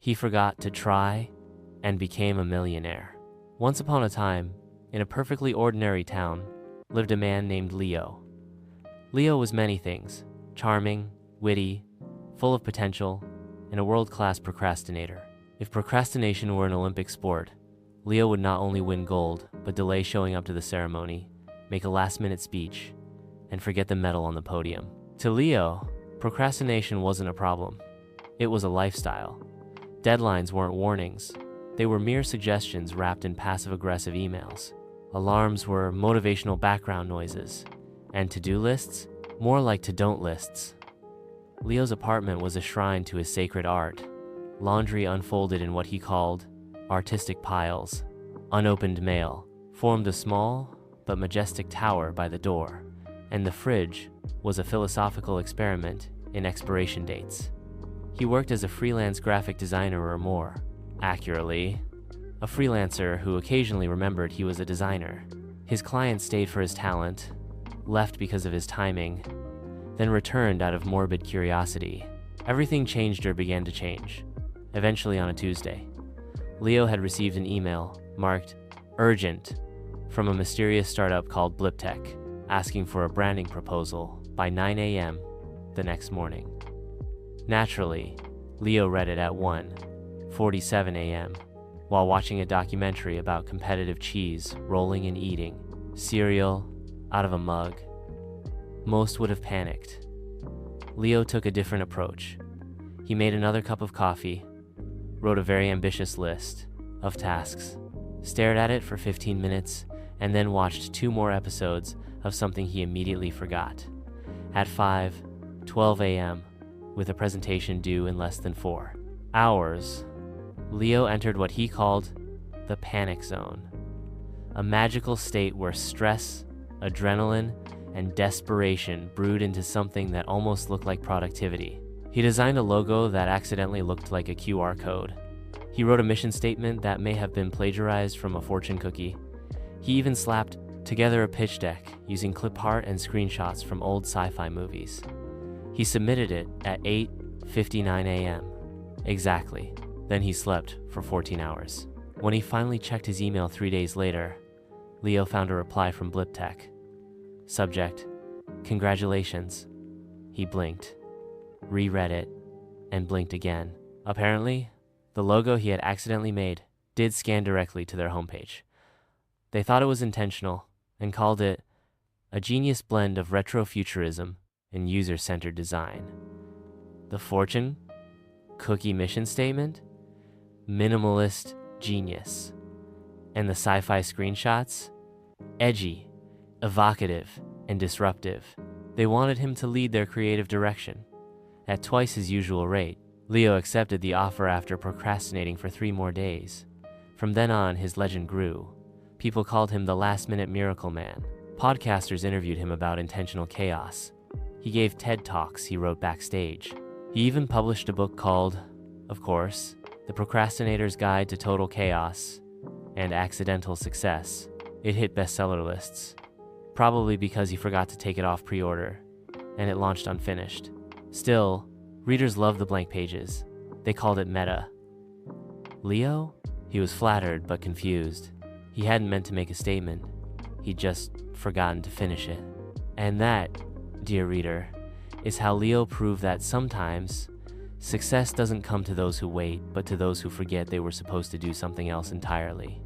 He forgot to try and became a millionaire. Once upon a time, in a perfectly ordinary town, lived a man named Leo. Leo was many things: charming, witty, full of potential, and a world-class procrastinator. If procrastination were an Olympic sport, Leo would not only win gold, but delay showing up to the ceremony, make a last-minute speech, and forget the medal on the podium. To Leo, procrastination wasn't a problem. It was a lifestyle. Deadlines weren't warnings. They were mere suggestions wrapped in passive-aggressive emails. Alarms were motivational background noises, and to-do lists, more like to-don't lists. Leo's apartment was a shrine to his sacred art. Laundry unfolded in what he called artistic piles. Unopened mail formed a small but majestic tower by the door, and the fridge was a philosophical experiment in expiration dates. He worked as a freelance graphic designer, or more accurately, a freelancer who occasionally remembered he was a designer. His clients stayed for his talent, left because of his timing, then returned out of morbid curiosity. Everything changed, or began to change. Eventually, on a Tuesday, Leo had received an email marked urgent from a mysterious startup called BlipTech, asking for a branding proposal by 9 a.m. the next morning. Naturally, Leo read it at 1:47 a.m. while watching a documentary about competitive cheese rolling and eating cereal out of a mug. Most would have panicked. Leo took a different approach. He made another cup of coffee, wrote a very ambitious list of tasks, stared at it for 15 minutes, and then watched 2 more episodes of something he immediately forgot. At 5:12 a.m., with a presentation due in less than 4 hours, Leo entered what he called the panic zone, a magical state where stress, adrenaline, and desperation brewed into something that almost looked like productivity. He designed a logo that accidentally looked like a QR code. He wrote a mission statement that may have been plagiarized from a fortune cookie. He even slapped together a pitch deck using clip art and screenshots from old sci-fi movies. He submitted it at 8:59 a.m. exactly. Then he slept for 14 hours. When he finally checked his email 3 days later, Leo found a reply from BlipTech. Subject: congratulations. He blinked, reread it, and blinked again. Apparently, the logo he had accidentally made did scan directly to their homepage. They thought it was intentional and called it a genius blend of retrofuturism and user-centered design. The fortune cookie mission statement? Minimalist genius. And the sci-fi screenshots? Edgy, evocative, and disruptive. They wanted him to lead their creative direction. At twice his usual rate, Leo accepted the offer after procrastinating for 3 more days. From then on, his legend grew. People called him the last-minute miracle man. Podcasters interviewed him about intentional chaos. He gave TED Talks he wrote backstage. He even published a book called, of course, The Procrastinator's Guide to Total Chaos and Accidental Success. It hit bestseller lists, probably because he forgot to take it off pre-order, and it launched unfinished. Still, readers loved the blank pages. They called it meta. Leo? He was flattered but confused. He hadn't meant to make a statement. He'd just forgotten to finish it. And that, dear reader, is how Leo proved that sometimes success doesn't come to those who wait, but to those who forget they were supposed to do something else entirely.